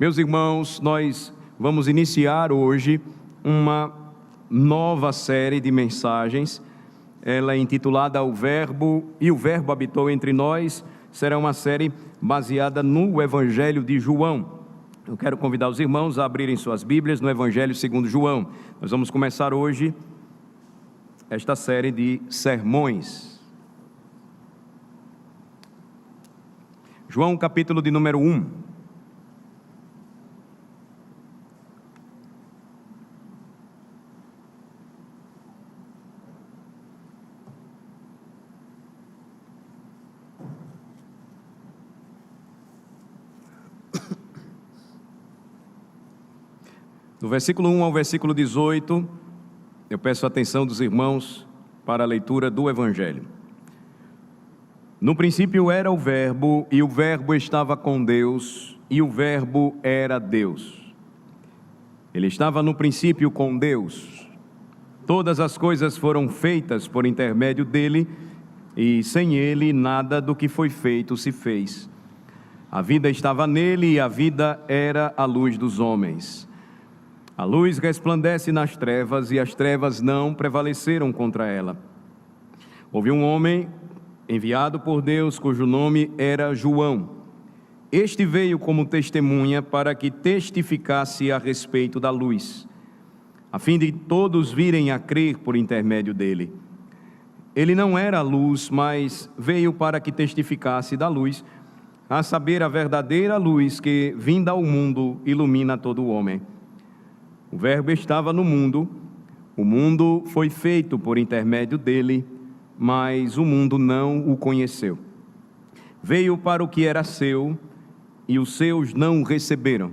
Meus irmãos, nós vamos iniciar hoje uma nova série de mensagens. Ela é intitulada O Verbo, e o Verbo habitou entre nós. Será uma série baseada no Evangelho de João. Eu quero convidar os irmãos a abrirem suas Bíblias no Evangelho segundo João. Nós vamos começar hoje esta série de sermões. João, capítulo de número 1. Do versículo 1 ao versículo 18, eu peço a atenção dos irmãos para a leitura do Evangelho. No princípio era o Verbo, e o Verbo estava com Deus, e o Verbo era Deus. Ele estava no princípio com Deus. Todas as coisas foram feitas por intermédio dele, e sem ele nada do que foi feito se fez. A vida estava nele, e a vida era a luz dos homens. A luz resplandece nas trevas, e as trevas não prevaleceram contra ela. Houve um homem enviado por Deus, cujo nome era João. Este veio como testemunha para que testificasse a respeito da luz, a fim de todos virem a crer por intermédio dele. Ele não era a luz, mas veio para que testificasse da luz, a saber, a verdadeira luz que, vinda ao mundo, ilumina todo o homem. O Verbo estava no mundo, o mundo foi feito por intermédio dele, mas o mundo não o conheceu. Veio para o que era seu, e os seus não o receberam.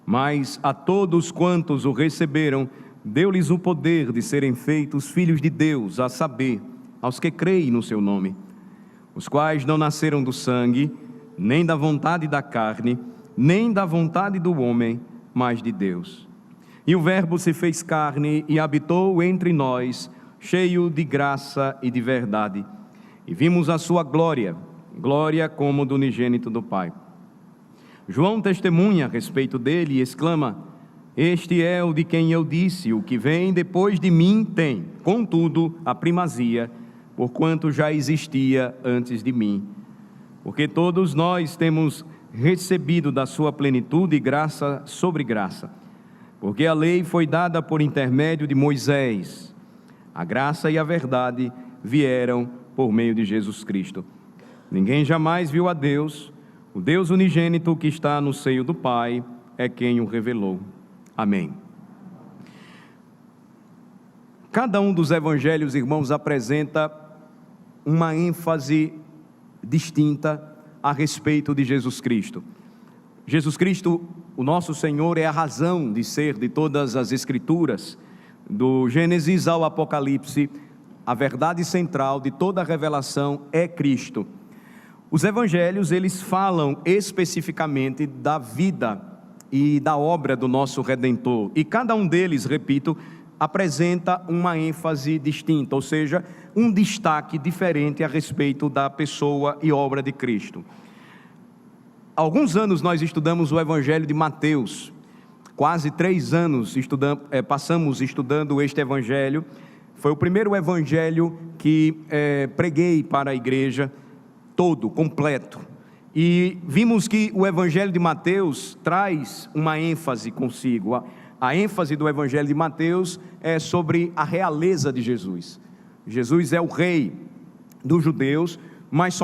Mas a todos quantos o receberam, deu-lhes o poder de serem feitos filhos de Deus, a saber, aos que creem no seu nome, os quais não nasceram do sangue, nem da vontade da carne, nem da vontade do homem, mas de Deus. E o Verbo se fez carne e habitou entre nós, cheio de graça e de verdade. E vimos a sua glória, glória como do unigênito do Pai. João testemunha a respeito dele e exclama: Este é o de quem eu disse, o que vem depois de mim tem, contudo, a primazia, porquanto já existia antes de mim. Porque todos nós temos recebido da sua plenitude graça sobre graça. Porque a lei foi dada por intermédio de Moisés. A graça e a verdade vieram por meio de Jesus Cristo. Ninguém jamais viu a Deus. O Deus unigênito que está no seio do Pai é quem o revelou. Amém. Cada um dos evangelhos, irmãos, apresenta uma ênfase distinta a respeito de Jesus Cristo. Jesus Cristo, o nosso Senhor, é a razão de ser de todas as Escrituras. Do Gênesis ao Apocalipse, a verdade central de toda a revelação é Cristo. Os evangelhos, eles falam especificamente da vida e da obra do nosso Redentor. E cada um deles, repito, apresenta uma ênfase distinta, ou seja, um destaque diferente a respeito da pessoa e obra de Cristo. Há alguns anos nós estudamos o Evangelho de Mateus. Quase 3 anos passamos estudando este Evangelho. Foi o primeiro Evangelho que preguei para a igreja todo, completo. E vimos que o Evangelho de Mateus traz uma ênfase consigo. A ênfase do Evangelho de Mateus é sobre a realeza de Jesus. Jesus é o rei dos judeus, mas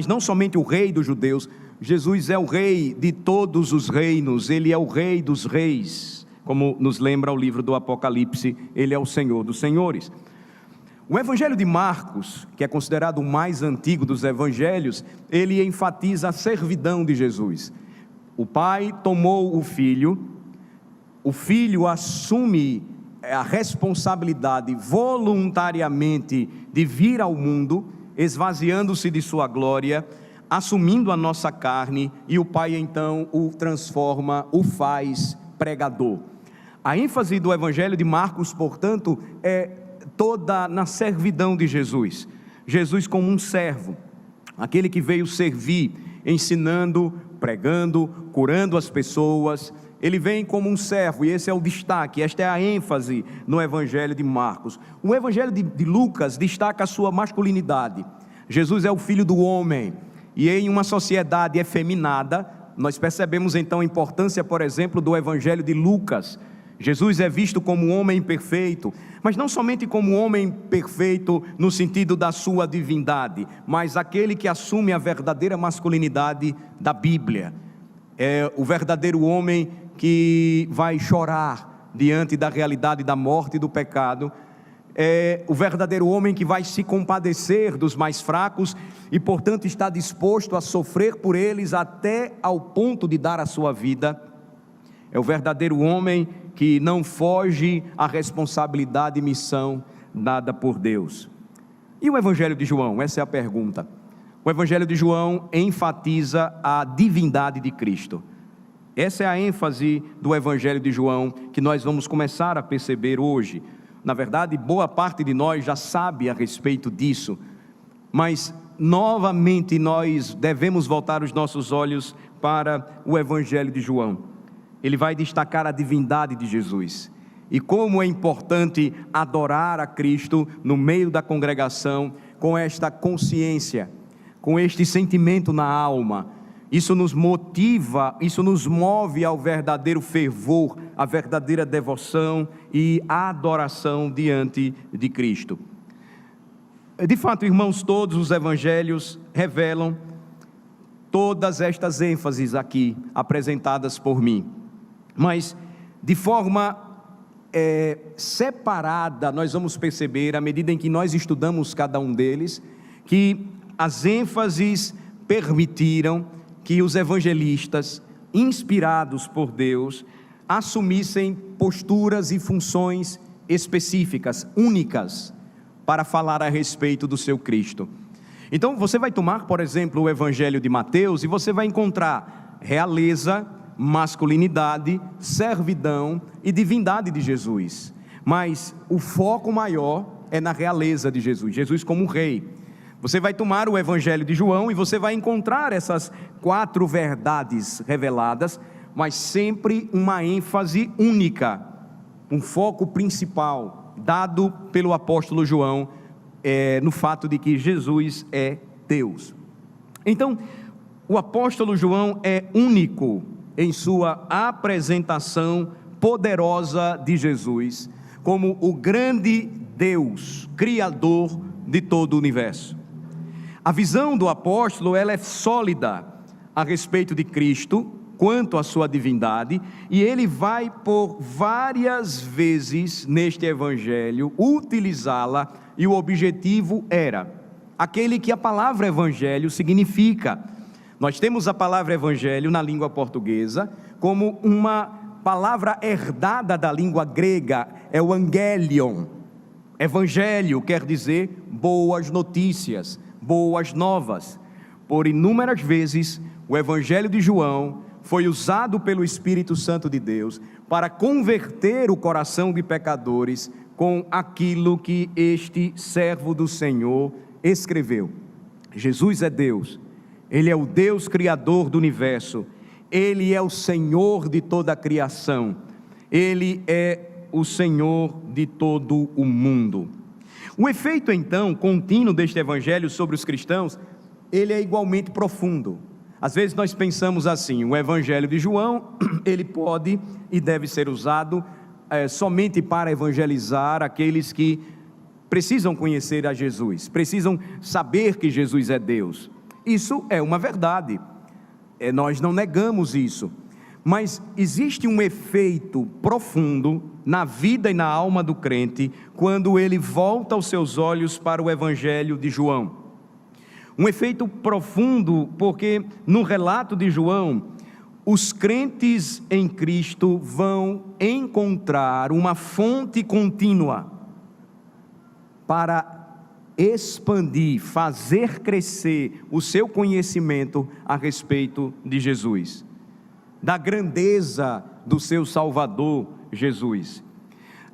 não somente o rei dos judeus. Jesus é o rei de todos os reinos, ele é o rei dos reis, como nos lembra o livro do Apocalipse, ele é o Senhor dos senhores. O Evangelho de Marcos, que é considerado o mais antigo dos evangelhos, ele enfatiza a servidão de Jesus. O Pai tomou o Filho assume a responsabilidade voluntariamente de vir ao mundo, esvaziando-se de sua glória, assumindo a nossa carne, e o Pai então o transforma, o faz pregador. A ênfase do Evangelho de Marcos, portanto, é toda na servidão de Jesus. Jesus como um servo, aquele que veio servir, ensinando pregando, curando as pessoas. Ele vem como um servo, e esse é o destaque, esta é a ênfase no Evangelho de Marcos. O Evangelho de Lucas destaca a sua masculinidade. Jesus é o Filho do homem, e em uma sociedade efeminada, nós percebemos então a importância, por exemplo, do Evangelho de Lucas. Jesus é visto como um homem perfeito, mas não somente como um homem perfeito no sentido da sua divindade, mas aquele que assume a verdadeira masculinidade da Bíblia. É o verdadeiro homem que vai chorar diante da realidade da morte e do pecado. É o verdadeiro homem que vai se compadecer dos mais fracos e, portanto, está disposto a sofrer por eles até ao ponto de dar a sua vida. É o verdadeiro homem que não foge à responsabilidade e missão dada por Deus. E o Evangelho de João? Essa é a pergunta. O Evangelho de João enfatiza a divindade de Cristo. Essa é a ênfase do Evangelho de João que nós vamos começar a perceber hoje. Na verdade, boa parte de nós já sabe a respeito disso, mas novamente nós devemos voltar os nossos olhos para o Evangelho de João. Ele vai destacar a divindade de Jesus e como é importante adorar a Cristo no meio da congregação com esta consciência, com este sentimento na alma. Isso nos motiva, isso nos move ao verdadeiro fervor, à verdadeira devoção e adoração diante de Cristo. De fato, irmãos, todos os evangelhos revelam todas estas ênfases aqui apresentadas por mim, mas de forma separada nós vamos perceber, à medida em que nós estudamos cada um deles, que as ênfases permitiram que os evangelistas, inspirados por Deus, assumissem posturas e funções específicas, únicas, para falar a respeito do seu Cristo. Então você vai tomar, por exemplo, o Evangelho de Mateus e você vai encontrar realeza, masculinidade, servidão e divindade de Jesus. Mas o foco maior é na realeza de Jesus, Jesus como rei. Você vai tomar o Evangelho de João e você vai encontrar essas 4 verdades reveladas, mas sempre uma ênfase única, um foco principal dado pelo apóstolo João no fato de que Jesus é Deus. Então, o apóstolo João é único em sua apresentação poderosa de Jesus como o grande Deus, Criador de todo o universo. A visão do apóstolo ela é sólida a respeito de Cristo, quanto à sua divindade, e ele vai por várias vezes neste evangelho utilizá-la, e o objetivo era aquele que a palavra evangelho significa. Nós temos a palavra evangelho na língua portuguesa como uma palavra herdada da língua grega, é o angelion. Evangelho quer dizer boas notícias, boas novas. Por inúmeras vezes o Evangelho de João foi usado pelo Espírito Santo de Deus para converter o coração de pecadores com aquilo que este servo do Senhor escreveu. Jesus é Deus, Ele é o Deus Criador do universo, Ele é o Senhor de toda a criação, Ele é o Senhor de todo o mundo. O efeito então contínuo deste Evangelho sobre os cristãos, ele é igualmente profundo. Às vezes nós pensamos assim, o Evangelho de João, ele pode e deve ser usado somente para evangelizar aqueles que precisam conhecer a Jesus, precisam saber que Jesus é Deus. Isso é uma verdade, nós não negamos isso, mas existe um efeito profundo na vida e na alma do crente, quando ele volta os seus olhos para o Evangelho de João. Um efeito profundo, porque no relato de João, os crentes em Cristo vão encontrar uma fonte contínua para expandir, fazer crescer o seu conhecimento a respeito de Jesus, da grandeza do seu Salvador Jesus.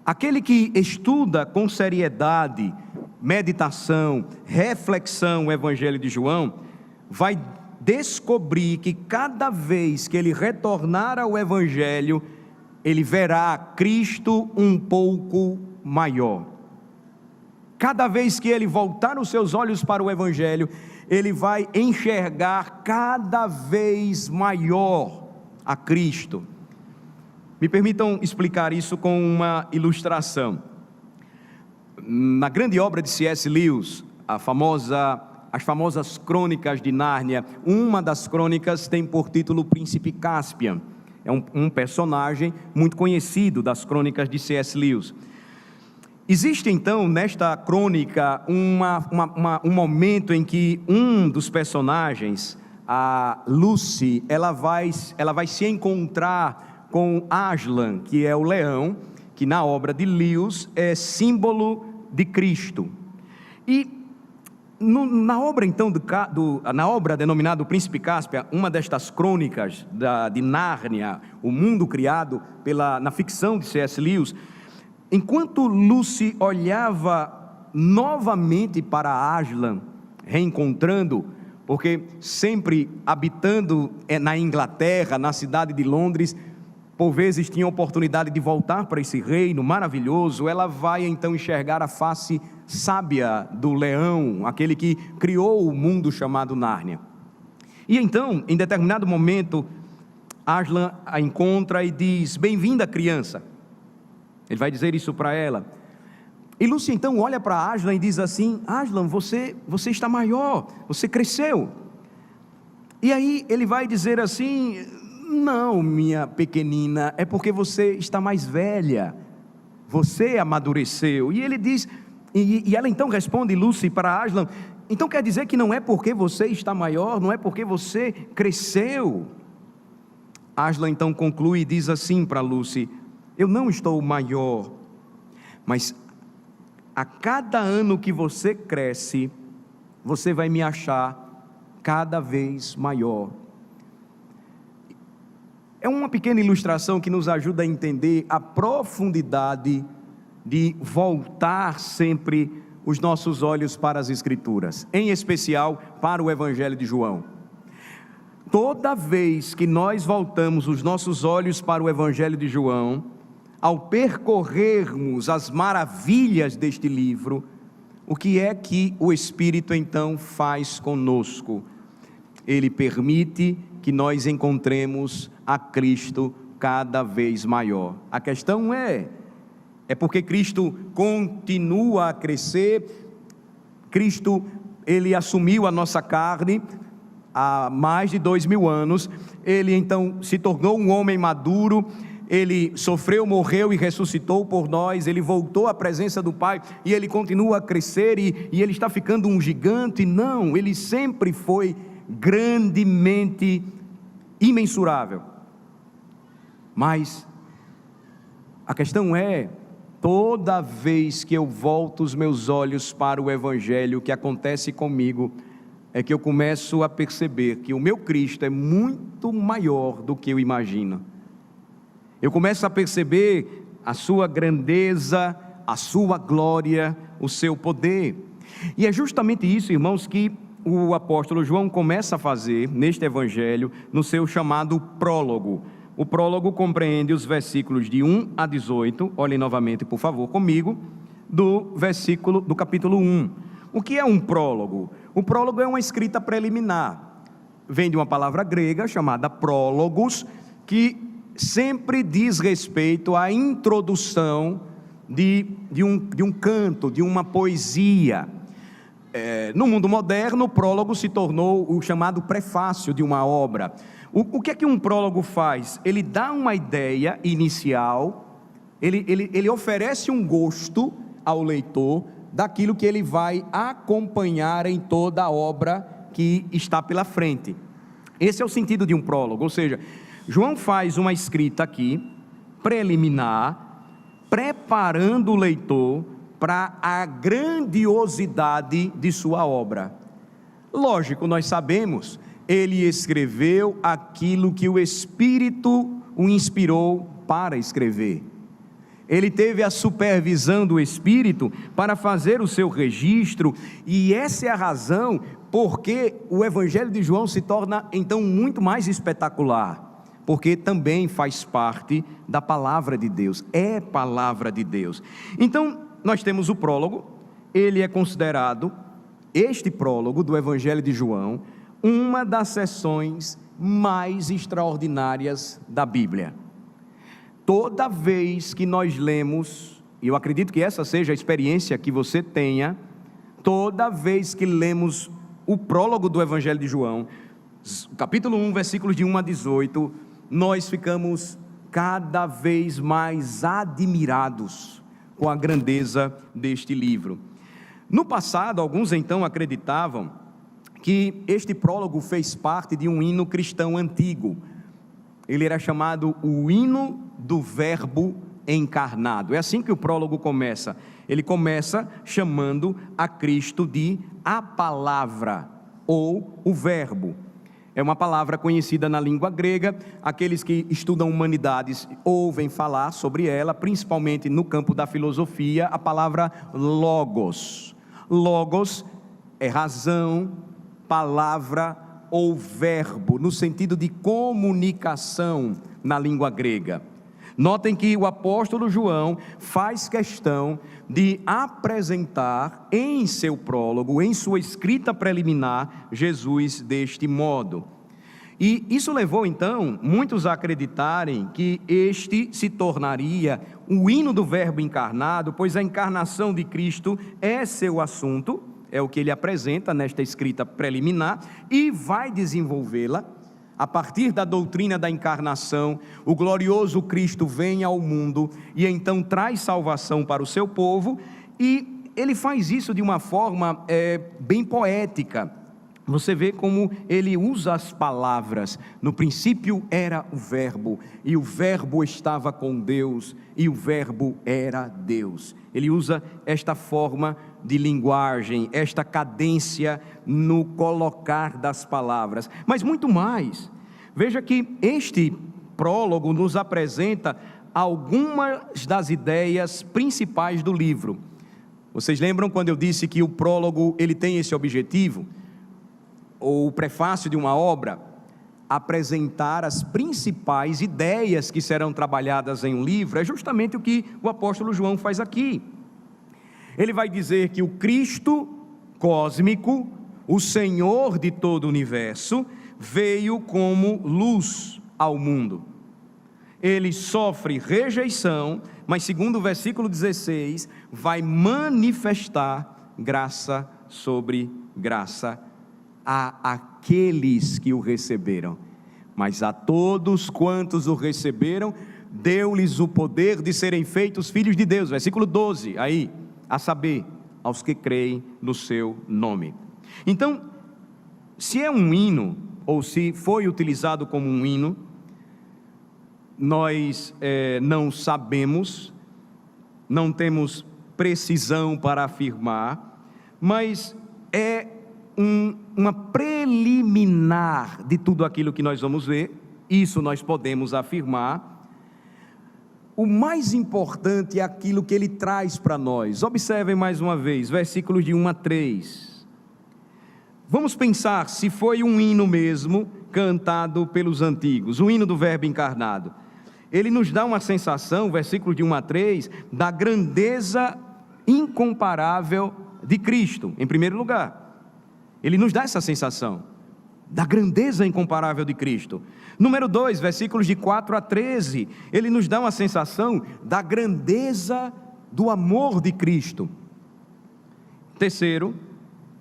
Aquele que estuda com seriedade, meditação, reflexão o Evangelho de João, vai descobrir que cada vez que ele retornar ao Evangelho, ele verá Cristo um pouco maior. Cada vez que ele voltar os seus olhos para o Evangelho, ele vai enxergar cada vez maior a Cristo. Me permitam explicar isso com uma ilustração. Na grande obra de C.S. Lewis, as famosas Crônicas de Nárnia, uma das crônicas tem por título O Príncipe Caspian. É um personagem muito conhecido das crônicas de C.S. Lewis. Existe então nesta crônica um momento em que um dos personagens, a Lucy, ela vai se encontrar com Aslan, que é o leão, que na obra de Lewis é símbolo de Cristo. E na obra então na obra denominada O Príncipe Caspian, uma destas crônicas de Nárnia, o mundo criado na ficção de C.S. Lewis, enquanto Lucy olhava novamente para Aslan, reencontrando, porque sempre habitando na Inglaterra, na cidade de Londres, por vezes tinha oportunidade de voltar para esse reino maravilhoso, ela vai então enxergar a face sábia do leão, aquele que criou o mundo chamado Nárnia. E então, em determinado momento, Aslan a encontra e diz: "Bem-vinda, criança." Ele vai dizer isso para ela. E Lucy então olha para Aslan e diz assim: "Aslan, você está maior, você cresceu." E aí ele vai dizer assim: "Não, minha pequenina, é porque você está mais velha, você amadureceu." E ele diz, e ela então responde, Lucy, para Aslan: "Então quer dizer que não é porque você está maior, não é porque você cresceu?" Aslan então conclui e diz assim para Lucy: "Eu não estou maior, mas a cada ano que você cresce, você vai me achar cada vez maior." É uma pequena ilustração que nos ajuda a entender a profundidade de voltar sempre os nossos olhos para as Escrituras, em especial para o Evangelho de João. Toda vez que nós voltamos os nossos olhos para o Evangelho de João, ao percorrermos as maravilhas deste livro, o que é que o Espírito então faz conosco? Ele permite que nós encontremos a Cristo cada vez maior. A questão é porque Cristo continua a crescer. Cristo, ele assumiu a nossa carne há mais de 2000 anos, ele então se tornou um homem maduro, ele sofreu, morreu e ressuscitou por nós, ele voltou à presença do Pai, e ele continua a crescer, e ele está ficando um gigante. Não, ele sempre foi grandemente imensurável. Mas a questão é, toda vez que eu volto os meus olhos para o Evangelho, o que acontece comigo é que eu começo a perceber que o meu Cristo é muito maior do que eu imagino. Eu começo a perceber a sua grandeza, a sua glória, o seu poder. E é justamente isso, irmãos, que o apóstolo João começa a fazer neste Evangelho, no seu chamado prólogo. O prólogo compreende os versículos de 1 a 18, olhem novamente por favor comigo, do capítulo 1. O que é um prólogo? O prólogo é uma escrita preliminar, vem de uma palavra grega chamada prólogos, que sempre diz respeito à introdução de um canto, de uma poesia. No mundo moderno, o prólogo se tornou o chamado prefácio de uma obra. O que é que um prólogo faz? Ele dá uma ideia inicial, ele oferece um gosto ao leitor daquilo que ele vai acompanhar em toda a obra que está pela frente. Esse é o sentido de um prólogo, ou seja, João faz uma escrita aqui, preliminar, preparando o leitor para a grandiosidade de sua obra. Lógico, nós sabemos, ele escreveu aquilo que o Espírito o inspirou para escrever. ele teve a supervisão do Espírito para fazer o seu registro, e essa é a razão porque o Evangelho de João se torna então muito mais espetacular, porque também faz parte da palavra de Deus, é palavra de Deus. Então nós temos o prólogo, ele é considerado, este prólogo do Evangelho de João, uma das seções mais extraordinárias da Bíblia. Toda vez que nós lemos, e eu acredito que essa seja a experiência que você tenha, toda vez que lemos o prólogo do Evangelho de João, capítulo 1, versículos de 1 a 18, nós ficamos cada vez mais admirados com a grandeza deste livro. No passado, alguns então acreditavam que este prólogo fez parte de um hino cristão antigo. Ele era chamado o hino do Verbo encarnado. É assim que o prólogo começa. Ele começa chamando a Cristo de a palavra ou o Verbo. É uma palavra conhecida na língua grega. Aqueles que estudam humanidades ouvem falar sobre ela, principalmente no campo da filosofia, a palavra logos. Logos é razão, palavra ou verbo, no sentido de comunicação na língua grega. Notem que o apóstolo João faz questão de apresentar em seu prólogo, em sua escrita preliminar, Jesus deste modo. E isso levou então muitos a acreditarem que este se tornaria o hino do Verbo encarnado, pois a encarnação de Cristo é seu assunto, é o que ele apresenta nesta escrita preliminar, e vai desenvolvê-la. A partir da doutrina da encarnação, o glorioso Cristo vem ao mundo e então traz salvação para o seu povo, e ele faz isso de uma forma bem poética. Você vê como ele usa as palavras. No princípio era o Verbo, e o Verbo estava com Deus, e o Verbo era Deus. Ele usa esta forma de linguagem, esta cadência no colocar das palavras, mas muito mais. Veja que este prólogo nos apresenta algumas das ideias principais do livro. Vocês lembram quando eu disse que o prólogo ele tem esse objetivo? Ou o prefácio de uma obra, apresentar as principais ideias que serão trabalhadas em um livro. É justamente o que o apóstolo João faz aqui. Ele vai dizer que o Cristo cósmico, o Senhor de todo o universo, veio como luz ao mundo. Ele sofre rejeição, mas segundo o versículo 16, vai manifestar graça sobre graça a aqueles que o receberam. Mas a todos quantos o receberam, deu-lhes o poder de serem feitos filhos de Deus. Versículo 12, aí, a saber, aos que creem no seu nome. Então, se é um hino, ou se foi utilizado como um hino, nós não sabemos, não temos precisão para afirmar, mas é uma preliminar de tudo aquilo que nós vamos ver. Isso nós podemos afirmar. O mais importante é aquilo que ele traz para nós. Observem mais uma vez, versículos de 1 a 3. Vamos pensar se foi um hino mesmo, cantado pelos antigos, o hino do Verbo encarnado. Ele nos dá uma sensação, versículos de 1 a 3, da grandeza incomparável de Cristo, em primeiro lugar. Ele nos dá essa sensação da grandeza incomparável de Cristo. Número 2, versículos de 4 a 13, ele nos dá uma sensação da grandeza do amor de Cristo. Terceiro,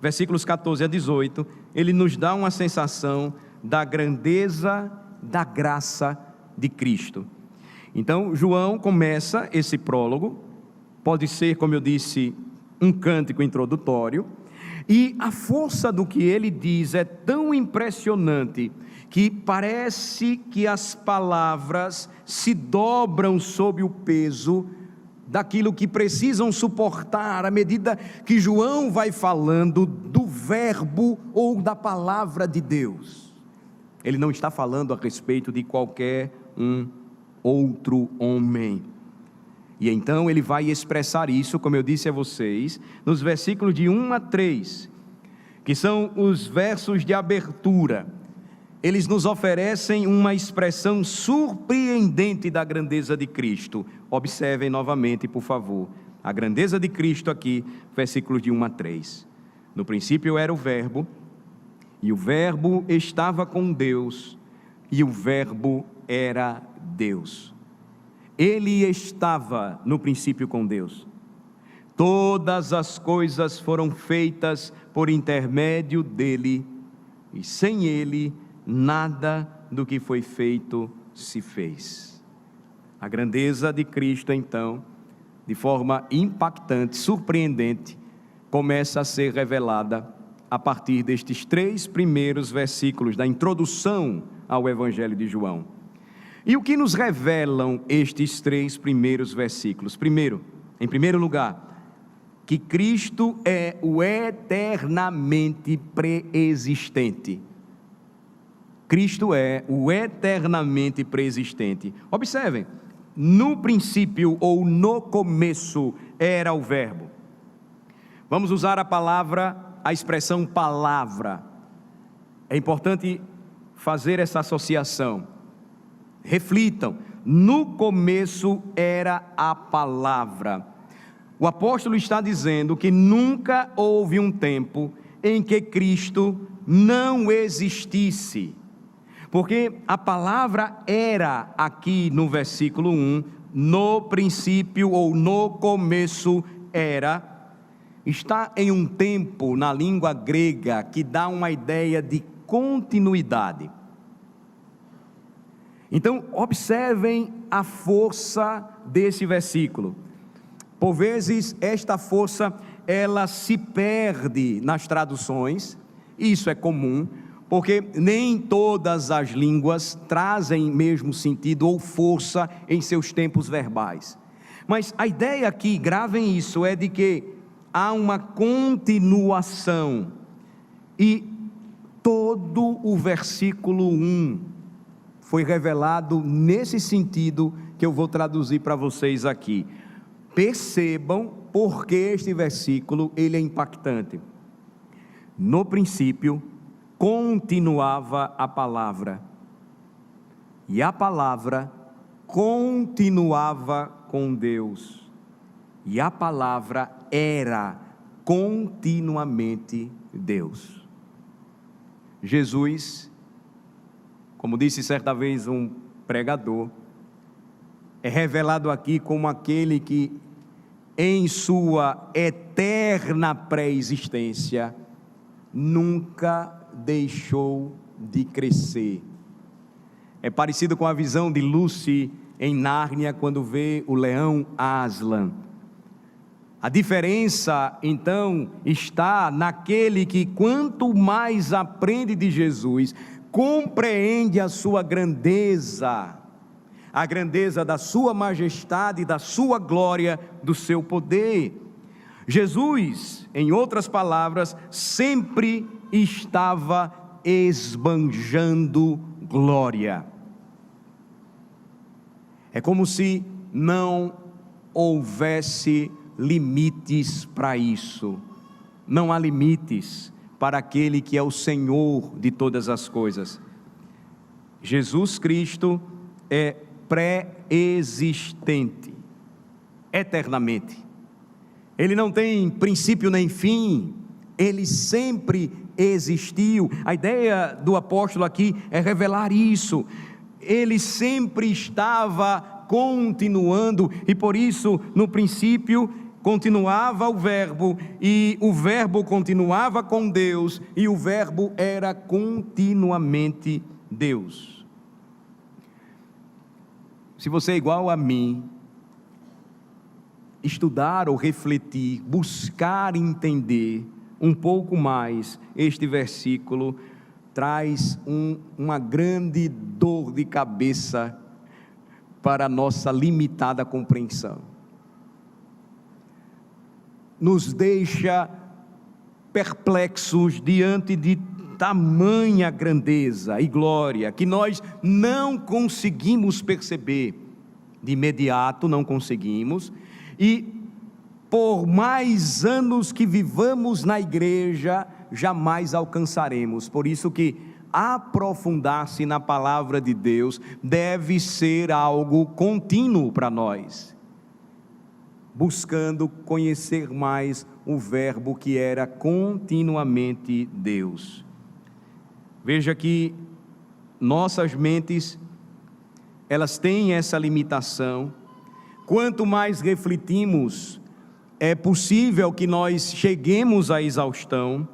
versículos 14 a 18, ele nos dá uma sensação da grandeza da graça de Cristo. Então, João começa esse prólogo, pode ser, como eu disse, um cântico introdutório, e a força do que ele diz é tão impressionante que parece que as palavras se dobram sob o peso daquilo que precisam suportar à medida que João vai falando do verbo ou da palavra de Deus. Ele não está falando a respeito de qualquer um outro homem. E então ele vai expressar isso, como eu disse a vocês, nos versículos de 1 a 3, que são os versos de abertura. Eles nos oferecem uma expressão surpreendente da grandeza de Cristo. Observem novamente, por favor, a grandeza de Cristo aqui, versículos de 1 a 3. No princípio era o Verbo, e o Verbo estava com Deus, e o Verbo era Deus. Ele estava no princípio com Deus. Todas as coisas foram feitas por intermédio dele, e sem ele, nada do que foi feito se fez. A grandeza de Cristo, então, de forma impactante, surpreendente, começa a ser revelada a partir destes 3 primeiros versículos da introdução ao Evangelho de João. E o que nos revelam estes 3 primeiros versículos? Primeiro, em primeiro lugar, que Cristo é o eternamente preexistente. Cristo é o eternamente preexistente. Observem, no princípio ou no começo era o Verbo. Vamos usar a expressão palavra. É importante fazer essa associação. Reflitam, no começo era a palavra. O apóstolo está dizendo que nunca houve um tempo em que Cristo não existisse. Porque a palavra era, aqui no versículo 1, no princípio ou no começo era, está em um tempo na língua grega que dá uma ideia de continuidade. Então, observem a força desse versículo. Por vezes, esta força, ela se perde nas traduções, isso é comum, porque nem todas as línguas trazem mesmo sentido ou força em seus tempos verbais. Mas a ideia aqui, gravem isso, é de que há uma continuação. E todo o versículo 1 foi revelado nesse sentido que eu vou traduzir para vocês aqui. Percebam porque este versículo ele é impactante. No princípio continuava a palavra, e a palavra continuava com Deus, e a palavra era continuamente Deus. Jesus, como disse certa vez um pregador, é revelado aqui como aquele que em sua eterna pré-existência nunca deixou de crescer. É parecido com a visão de Lucy em Nárnia, quando vê o leão Aslan. A diferença, então, está naquele que, quanto mais aprende de Jesus, compreende a sua grandeza, a grandeza da sua majestade, da sua glória, do seu poder. Jesus, em outras palavras, sempre estava esbanjando glória. É como se não houvesse limites para isso. Não há limites para aquele que é o Senhor de todas as coisas. Jesus Cristo é pré-existente, eternamente. Ele não tem princípio nem fim, ele sempre existiu. A ideia do apóstolo aqui é revelar isso. Ele sempre estava continuando, e por isso, no princípio, continuava o Verbo, e o Verbo continuava com Deus, e o Verbo era continuamente Deus. Se você é igual a mim, estudar ou refletir, buscar entender um pouco mais este versículo, traz uma grande dor de cabeça para a nossa limitada compreensão. Nos deixa perplexos diante de tamanha grandeza e glória que nós não conseguimos perceber. de imediato não conseguimos, e por mais anos que vivamos na igreja, jamais alcançaremos. Por isso que aprofundar-se na palavra de Deus deve ser algo contínuo para nós, buscando conhecer mais o Verbo que era continuamente Deus. Veja que nossas mentes, elas têm essa limitação. Quanto mais refletimos, é possível que nós cheguemos à exaustão.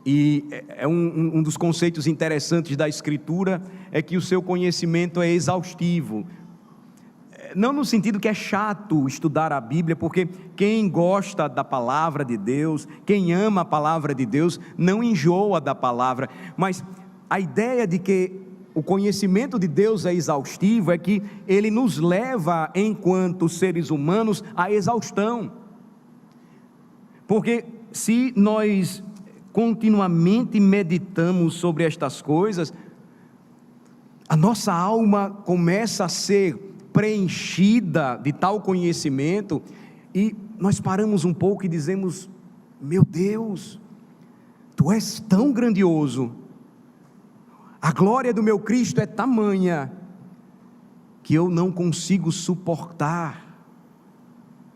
E um dos conceitos interessantes da Escritura é que o seu conhecimento é exaustivo. Não no sentido que é chato estudar a Bíblia, porque quem gosta da palavra de Deus, quem ama a palavra de Deus, não enjoa da palavra. Mas a ideia de que o conhecimento de Deus é exaustivo é que ele nos leva, enquanto seres humanos, à exaustão. Porque se nós continuamente meditamos sobre estas coisas, a nossa alma começa a ser preenchida de tal conhecimento, e nós paramos um pouco e dizemos: meu Deus, Tu és tão grandioso, a glória do meu Cristo é tamanha, que eu não consigo suportar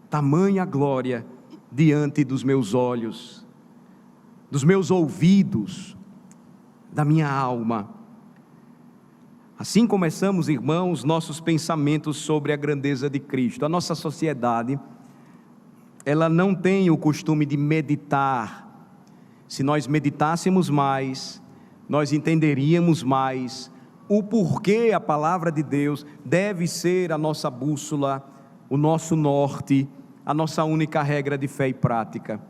tamanha glória diante dos meus olhos, dos meus ouvidos, da minha alma. Assim começamos, irmãos, nossos pensamentos sobre a grandeza de Cristo. A nossa sociedade, ela não tem o costume de meditar. Se nós meditássemos mais, nós entenderíamos mais o porquê a palavra de Deus deve ser a nossa bússola, o nosso norte, a nossa única regra de fé e prática.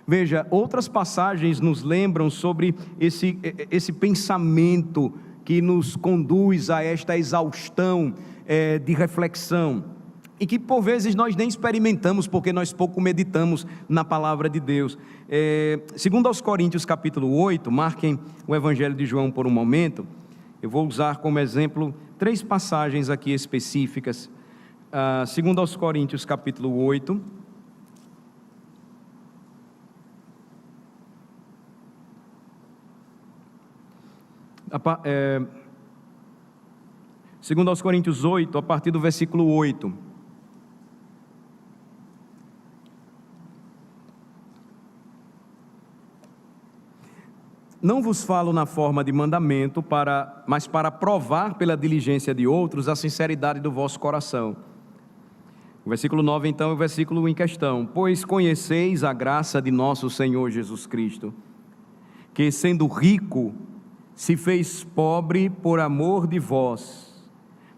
Veja, outras passagens nos lembram sobre esse pensamento que nos conduz a esta exaustão de reflexão, e que por vezes nós nem experimentamos, porque nós pouco meditamos na palavra de Deus. Segundo aos Coríntios capítulo 8, marquem o Evangelho de João por um momento. Eu vou usar como exemplo 3 passagens aqui específicas. Segundo aos Coríntios capítulo 8, segundo aos Coríntios 8, a partir do versículo 8. Não vos falo na forma de mandamento, mas para provar pela diligência de outros a sinceridade do vosso coração. O versículo 9 então é o versículo em questão. Pois conheceis a graça de nosso Senhor Jesus Cristo, que sendo rico, se fez pobre por amor de vós,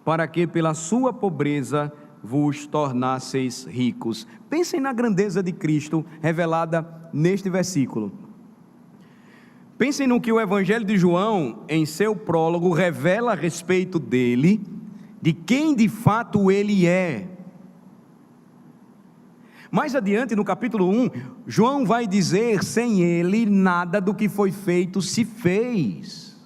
para que pela sua pobreza vos tornasseis ricos. Pensem na grandeza de Cristo revelada neste versículo. Pensem no que o Evangelho de João, em seu prólogo, revela a respeito dele, de quem de fato ele é. Mais adiante, no capítulo 1, João vai dizer: sem ele, nada do que foi feito se fez.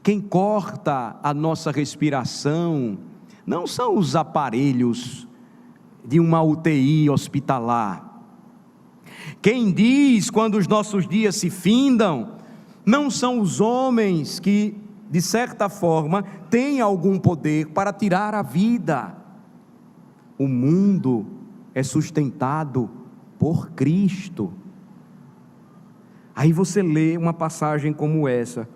Quem corta a nossa respiração não são os aparelhos de uma UTI hospitalar. Quem diz quando os nossos dias se findam não são os homens que, de certa forma, têm algum poder para tirar a vida. O mundo é sustentado por Cristo. Aí você lê uma passagem como essa.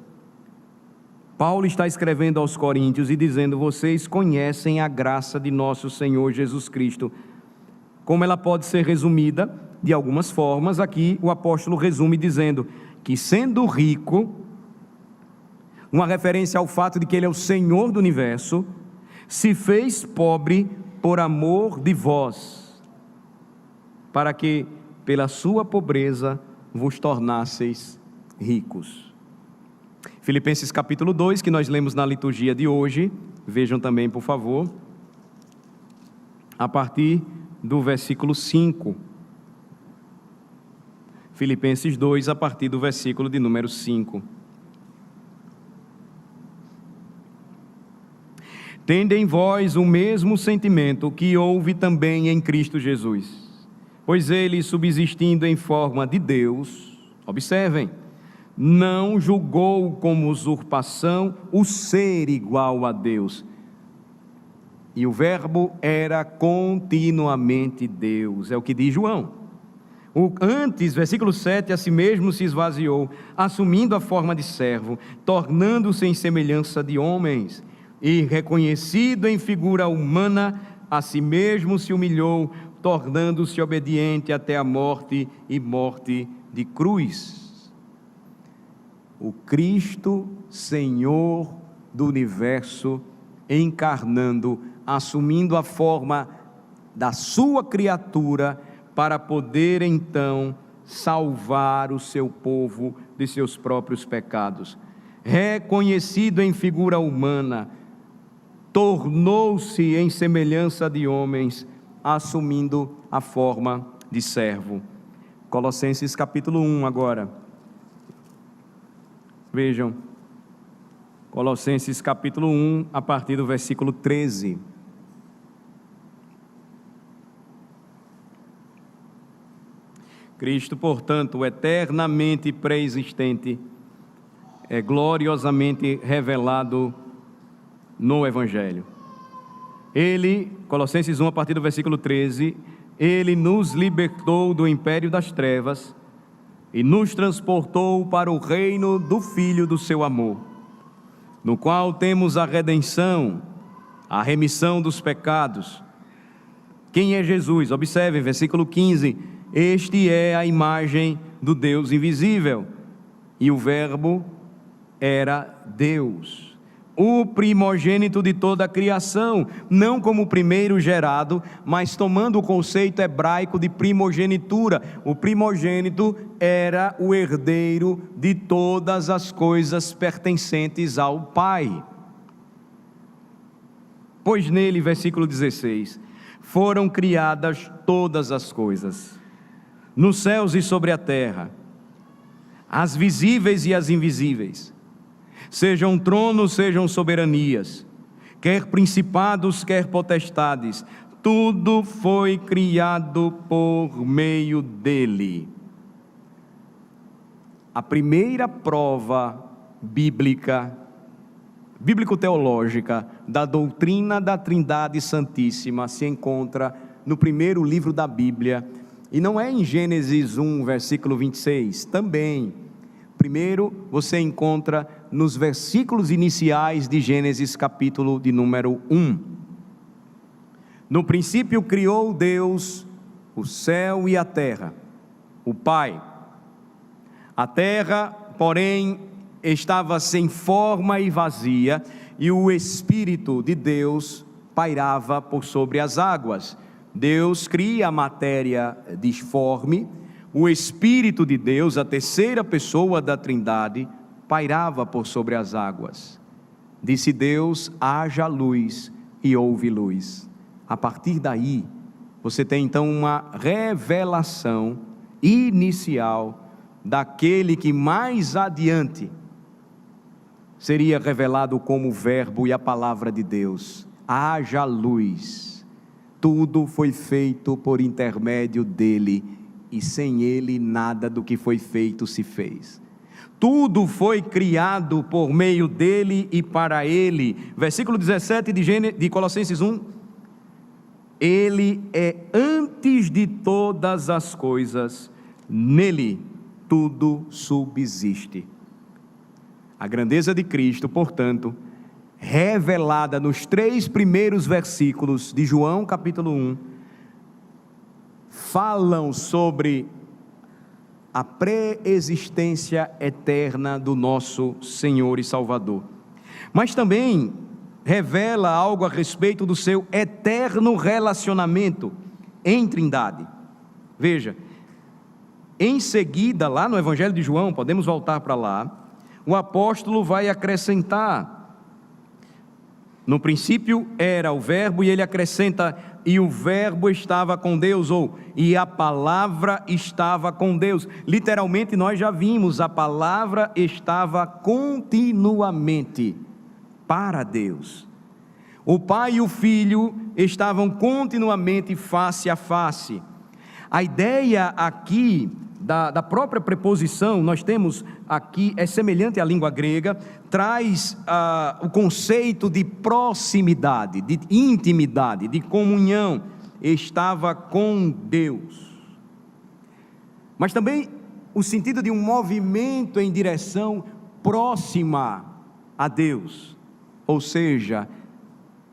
Paulo está escrevendo aos Coríntios e dizendo: vocês conhecem a graça de nosso Senhor Jesus Cristo. Como ela pode ser resumida? De algumas formas. Aqui o apóstolo resume dizendo que, sendo rico, uma referência ao fato de que ele é o Senhor do universo, se fez pobre por amor de vós, para que pela sua pobreza vos tornasseis ricos. Filipenses capítulo 2, que nós lemos na liturgia de hoje, vejam também, por favor, a partir do versículo 5. Filipenses 2, a partir do versículo de número 5. tende em vós o mesmo sentimento que houve também em Cristo Jesus. Pois ele, subsistindo em forma de Deus, observem, não julgou como usurpação o ser igual a Deus. E o Verbo era continuamente Deus, é o que diz João. Antes, versículo 7, a si mesmo se esvaziou, assumindo a forma de servo, tornando-se em semelhança de homens, e reconhecido em figura humana, a si mesmo se humilhou, tornando-se obediente até a morte e morte de cruz. O Cristo, Senhor do universo, encarnando, assumindo a forma da sua criatura, para poder então salvar o seu povo de seus próprios pecados. Reconhecido em figura humana, tornou-se em semelhança de homens, assumindo a forma de servo. Colossenses capítulo 1 agora. Vejam, Colossenses capítulo 1, a partir do versículo 13. Cristo, portanto, eternamente pré-existente, é gloriosamente revelado no Evangelho. Ele, Colossenses 1, a partir do versículo 13, ele nos libertou do império das trevas e nos transportou para o reino do Filho do seu amor, no qual temos a redenção, a remissão dos pecados. Quem é Jesus? Observe, versículo 15, este é a imagem do Deus invisível, e o Verbo era Deus, o primogênito de toda a criação, não como o primeiro gerado, mas tomando o conceito hebraico de primogenitura. O primogênito era o herdeiro de todas as coisas pertencentes ao Pai. Pois nele, versículo 16, foram criadas todas as coisas, nos céus e sobre a terra, as visíveis e as invisíveis, sejam tronos, sejam soberanias, quer principados, quer potestades, tudo foi criado por meio dele. A primeira prova bíblico-teológica da doutrina da Trindade Santíssima se encontra no primeiro livro da Bíblia, e não é em Gênesis 1, versículo 26, também. Primeiro, você encontra nos versículos iniciais de Gênesis, capítulo de número 1. No princípio criou Deus o céu e a terra, o Pai. A terra, porém, estava sem forma e vazia, e o Espírito de Deus pairava por sobre as águas. Deus cria a matéria disforme, o Espírito de Deus, a terceira pessoa da Trindade, pairava por sobre as águas. Disse Deus, haja luz, e houve luz. A partir daí, você tem então uma revelação inicial daquele que mais adiante seria revelado como o Verbo e a palavra de Deus. Haja luz. Tudo foi feito por intermédio dele, e sem ele nada do que foi feito se fez. Tudo foi criado por meio dele e para ele. Versículo 17 de Colossenses 1. Ele é antes de todas as coisas, nele tudo subsiste. A grandeza de Cristo, portanto, revelada nos 3 primeiros versículos de João capítulo 1, falam sobre a pré-existência eterna do nosso Senhor e Salvador, mas também revela algo a respeito do seu eterno relacionamento em Trindade. Veja, em seguida, lá no Evangelho de João, podemos voltar para lá, o apóstolo vai acrescentar: no princípio era o Verbo, e ele acrescenta, e o Verbo estava com Deus, ou, e a palavra estava com Deus. Literalmente nós já vimos, a palavra estava continuamente para Deus. O Pai e o Filho estavam continuamente face a face. A ideia aqui da própria preposição, nós temos aqui, é semelhante à língua grega, traz o conceito de proximidade, de intimidade, de comunhão. Estava com Deus. Mas também o sentido de um movimento em direção próxima a Deus. Ou seja,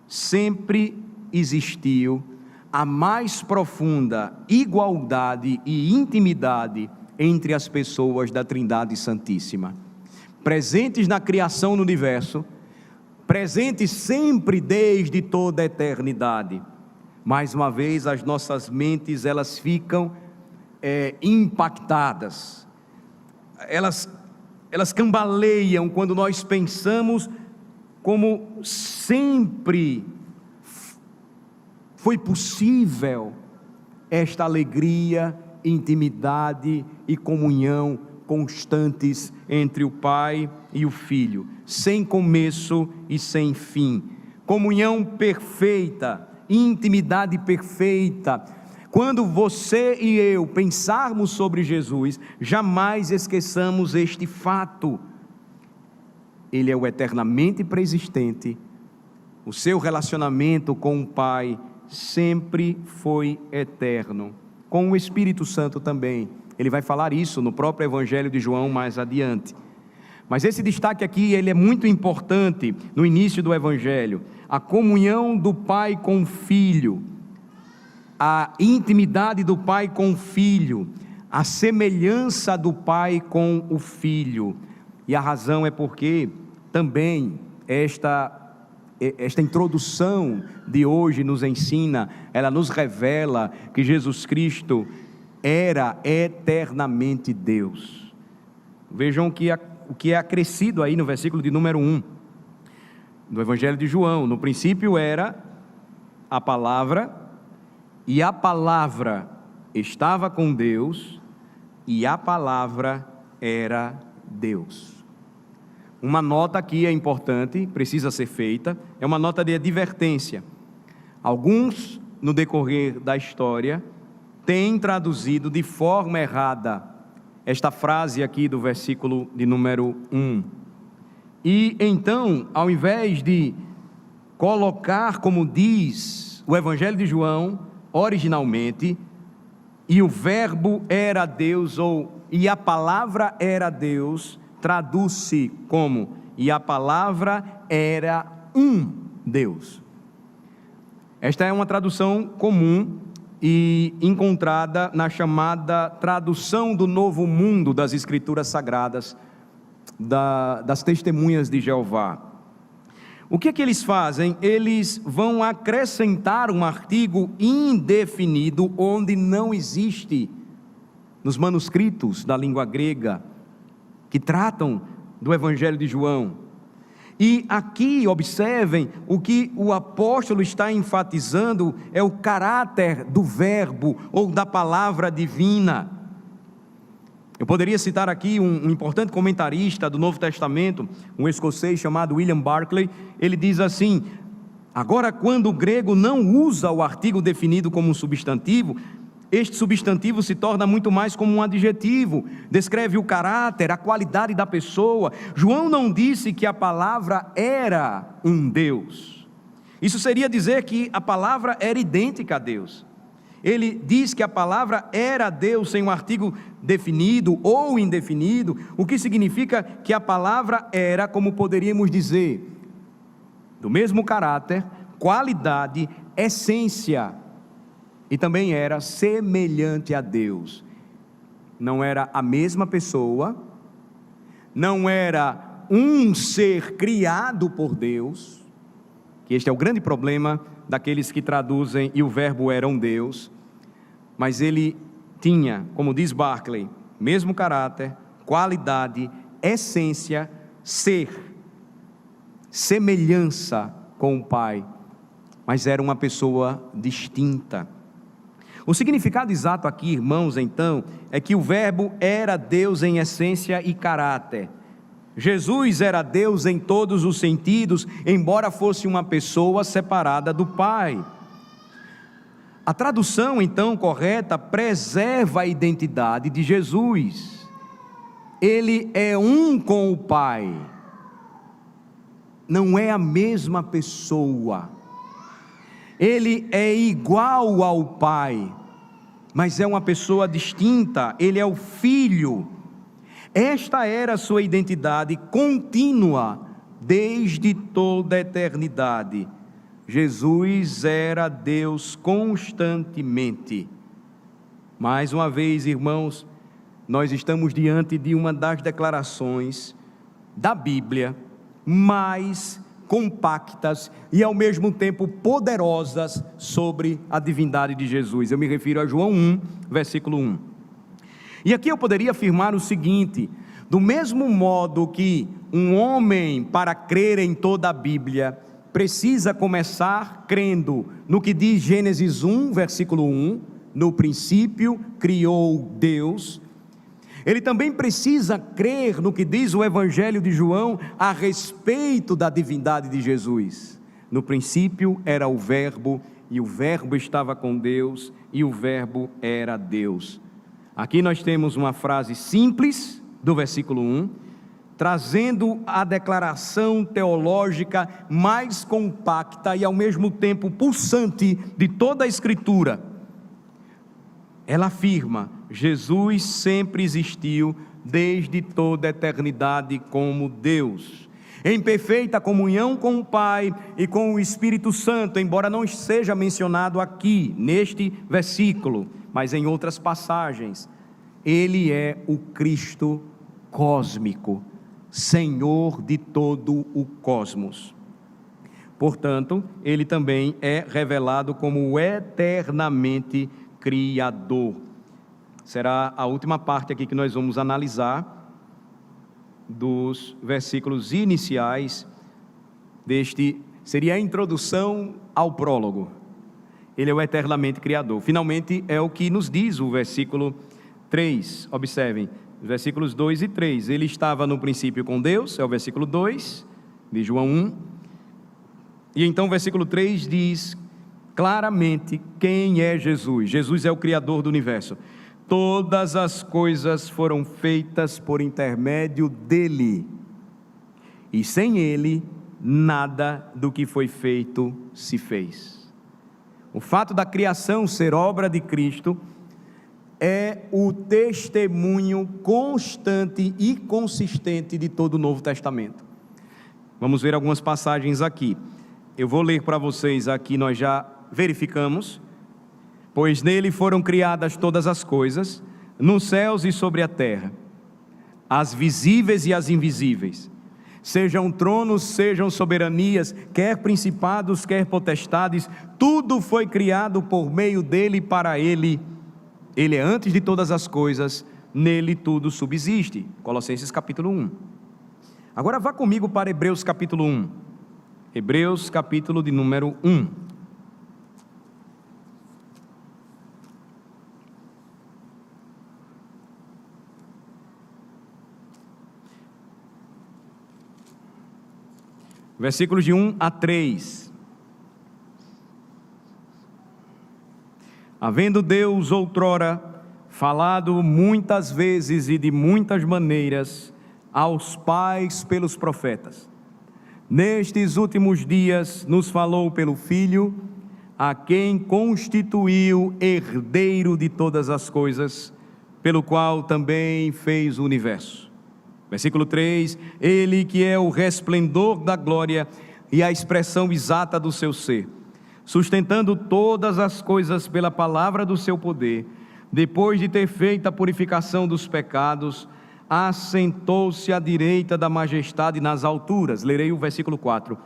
sempre existiu a mais profunda igualdade e intimidade entre as pessoas da Trindade Santíssima, presentes na criação do universo, presentes sempre desde toda a eternidade. Mais uma vez, as nossas mentes, elas ficam impactadas, elas cambaleiam quando nós pensamos como sempre foi possível esta alegria, intimidade e comunhão constantes entre o Pai e o Filho, sem começo e sem fim, comunhão perfeita, intimidade perfeita. Quando você e eu pensarmos sobre Jesus, jamais esqueçamos este fato: Ele é o eternamente preexistente, o seu relacionamento com o Pai sempre foi eterno, com o Espírito Santo também. Ele vai falar isso no próprio Evangelho de João mais adiante. Mas esse destaque aqui, ele é muito importante no início do Evangelho: a comunhão do Pai com o Filho, a intimidade do Pai com o Filho, a semelhança do Pai com o Filho. E a razão é porque também esta introdução de hoje nos ensina, ela nos revela que Jesus Cristo era eternamente Deus. Vejam o que é acrescido aí no versículo de número 1 do Evangelho de João: no princípio era a palavra, e a palavra estava com Deus, e a palavra era Deus. Uma nota aqui é importante, precisa ser feita, é uma nota de advertência. Alguns, no decorrer da história, têm traduzido de forma errada esta frase aqui do versículo de número 1. E então, ao invés de colocar, como diz o Evangelho de João, originalmente, e o verbo era Deus, ou e a palavra era Deus, traduz-se como: e a palavra era um Deus. Esta é uma tradução comum e encontrada na chamada tradução do Novo Mundo das Escrituras Sagradas, das Testemunhas de Jeová. O que é que eles fazem? Eles vão acrescentar um artigo indefinido onde não existe nos manuscritos da língua grega que tratam do Evangelho de João. E aqui, observem, o que o apóstolo está enfatizando é o caráter do verbo ou da palavra divina. Eu poderia citar aqui um importante comentarista do Novo Testamento, um escocês chamado William Barclay. Ele diz assim: agora, quando o grego não usa o artigo definido como um substantivo, este substantivo se torna muito mais como um adjetivo, descreve o caráter, a qualidade da pessoa. João não disse que a palavra era um Deus. Isso seria dizer que a palavra era idêntica a Deus. Ele diz que a palavra era Deus sem um artigo definido ou indefinido, o que significa que a palavra era, como poderíamos dizer, do mesmo caráter, qualidade, essência, e também era semelhante a Deus. Não era a mesma pessoa, não era um ser criado por Deus, que este é o grande problema daqueles que traduzem e o verbo era um Deus, mas ele tinha, como diz Barclay, mesmo caráter, qualidade, essência, ser, semelhança com o Pai, mas era uma pessoa distinta. O significado exato aqui, irmãos, então, é que o verbo era Deus em essência e caráter. Jesus era Deus em todos os sentidos, embora fosse uma pessoa separada do Pai. A tradução, então, correta, preserva a identidade de Jesus. Ele é um com o Pai. Não é a mesma pessoa. Ele é igual ao Pai, mas é uma pessoa distinta. Ele é o Filho. Esta era a sua identidade contínua desde toda a eternidade. Jesus era Deus constantemente. Mais uma vez, irmãos, nós estamos diante de uma das declarações da Bíblia mais compactas e ao mesmo tempo poderosas sobre a divindade de Jesus. Eu me refiro a João 1, versículo 1. E aqui eu poderia afirmar o seguinte: do mesmo modo que um homem, para crer em toda a Bíblia, precisa começar crendo no que diz Gênesis 1, versículo 1, no princípio criou Deus, ele também precisa crer no que diz o Evangelho de João a respeito da divindade de Jesus. No princípio era o Verbo, e o Verbo estava com Deus, e o Verbo era Deus. Aqui nós temos uma frase simples do versículo 1, trazendo a declaração teológica mais compacta e ao mesmo tempo pulsante de toda a Escritura. Ela afirma: Jesus sempre existiu desde toda a eternidade como Deus, em perfeita comunhão com o Pai e com o Espírito Santo, embora não seja mencionado aqui, neste versículo, mas em outras passagens. Ele é o Cristo cósmico, Senhor de todo o cosmos. Portanto, ele também é revelado como eternamente Criador. Será a última parte aqui que nós vamos analisar dos versículos iniciais deste, seria a introdução ao prólogo. Ele é o eternamente Criador. Finalmente é o que nos diz o versículo 3, observem, versículos 2 e 3, ele estava no princípio com Deus, é o versículo 2 de João 1, e então o versículo 3 diz claramente quem é Jesus. Jesus é o Criador do universo. Todas as coisas foram feitas por intermédio dele, e sem ele, nada do que foi feito se fez. O fato da criação ser obra de Cristo é o testemunho constante e consistente de todo o Novo Testamento. Vamos ver algumas passagens aqui. Eu vou ler para vocês aqui, nós já verificamos. Pois nele foram criadas todas as coisas, nos céus e sobre a terra, as visíveis e as invisíveis, sejam tronos, sejam soberanias, quer principados, quer potestades, tudo foi criado por meio dele e para ele. Ele é antes de todas as coisas, nele tudo subsiste. Colossenses capítulo 1. Agora vá comigo para Hebreus capítulo 1. Hebreus capítulo de número 1. Versículos de 1 a 3. Havendo Deus outrora falado muitas vezes e de muitas maneiras aos pais pelos profetas, nestes últimos dias nos falou pelo Filho, a quem constituiu herdeiro de todas as coisas, pelo qual também fez o universo. Versículo 3, ele que é o resplendor da glória e a expressão exata do seu ser, sustentando todas as coisas pela palavra do seu poder, depois de ter feito a purificação dos pecados, assentou-se à direita da majestade nas alturas. Lerei o versículo 4.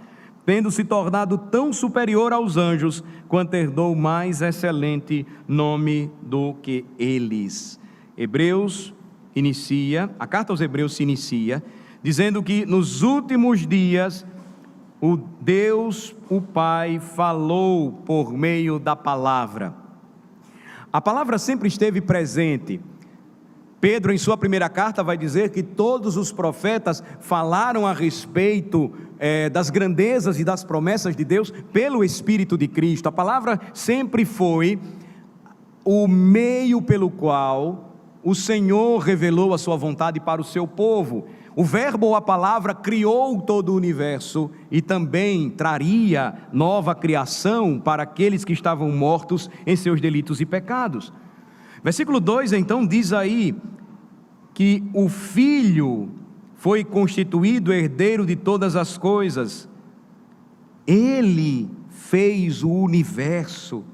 Tendo se tornado tão superior aos anjos, quanto herdou mais excelente nome do que eles. Hebreus inicia, a carta aos Hebreus se inicia, dizendo que nos últimos dias, o Deus, o Pai, falou por meio da palavra. A palavra sempre esteve presente Pedro, em sua primeira carta, vai dizer que todos os profetas falaram a respeito das grandezas e das promessas de Deus pelo Espírito de Cristo. A palavra sempre foi o meio pelo qual o Senhor revelou a sua vontade para o seu povo. O verbo ou a palavra criou todo o universo e também traria nova criação para aqueles que estavam mortos em seus delitos e pecados. Versículo 2 então diz aí que o Filho foi constituído herdeiro de todas as coisas. Ele fez o universo.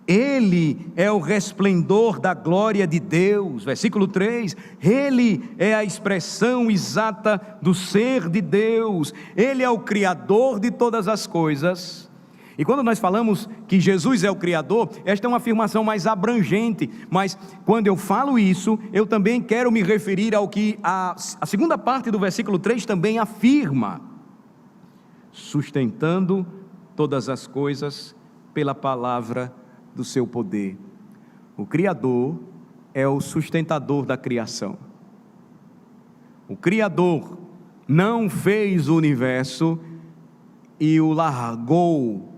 Ele é o resplendor da glória de Deus. Versículo 3, Ele é a expressão exata do ser de Deus. Ele é o Criador de todas as coisas. E quando nós falamos que Jesus é o Criador, esta é uma afirmação mais abrangente, mas quando eu falo isso, eu também quero me referir ao que a segunda parte do versículo 3 também afirma: sustentando todas as coisas pela palavra do seu poder. O Criador é o sustentador da criação. O Criador não fez o universo e o largou